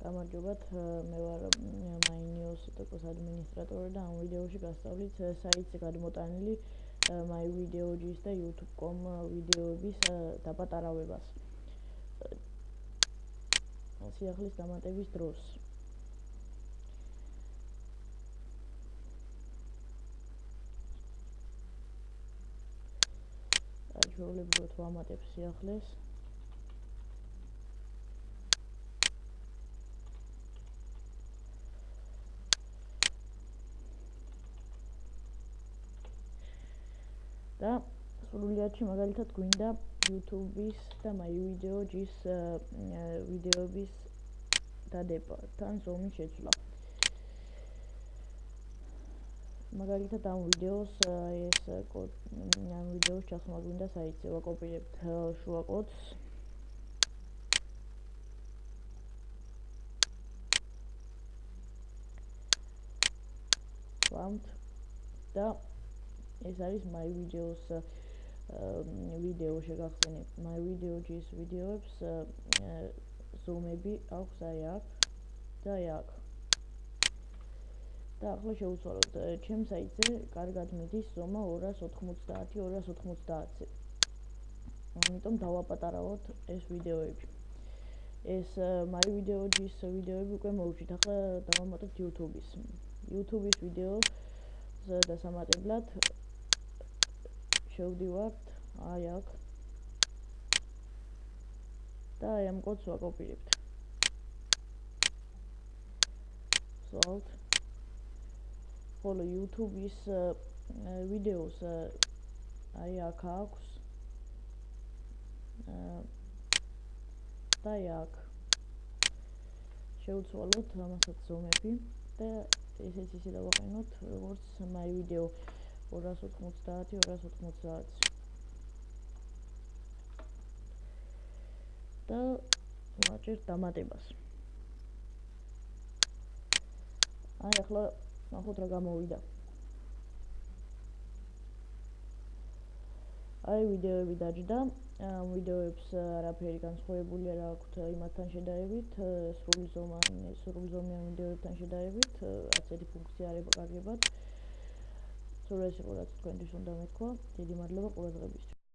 გამარჯობათ, მე ვარ MyNews.com ადმინისტრატორი და ამ ვიდეოში გასწავლით საიტზე გადმოტანილი MyVideoJIS და YouTube.com ვიდეოების დაპატარავებას სიახლის დამატების დროს. ჩვეულებრივად ვამატებ სიახლეს. და სრულიადში მაგალითად გვინდა YouTube-ის და MyVideoJIS ვიდეოების დადება თან ზომის შეცვლა. მაგალითად ამ ვიდეოს ჩახსნა გვინდა საიტზე, ვაკოპირებთ შუა კოდს. და ეს არის MyVideo's ვიდეო შეგახსენებთ. MyVideoJIS ვიდეოებს ზომები აქვს აი აქ და აი აქ. და ახლა შევუცვალოთ, ჩემ საიტზე კარგად მიდის ზომა 290-290-ზე. ამიტომ დავაპატარავოთ ეს ვიდეოები. ეს MyVideoJIS ვიდეოები უკვე მოვჭით. ახლა დავამატოთ YouTube-ის. YouTube-ის ვიდეოს დასამატებლად შევდივართ აი აქ და აი ამ კოდს ვაკოპირებთ. ვსვავთ. ხოლო YouTube-ის ვიდეოს აი აქ აქვს და აი აქ. შევუცვალოთ ამასაც ზომები და ესეც ისე დავაყენოთ, როგორც MyVideo 290-290. და ვაჭერთ დამატებას. აი ახლა ნახოთ რა გამოვიდა. აი ვიდეოები დაჯდა. ამ ვიდეოებს არაფერი განსხვავებული არ აქვთ იმასთან შედარებით, სრულზომიან ვიდეოებთან შედარებით, ასეთი ფუნქცია არ ეკარგებათ. სულ ეს იყო, რაც თქვენთვის უნდა მეთქვა. დიდი მადლობა ყურადღებისთვის.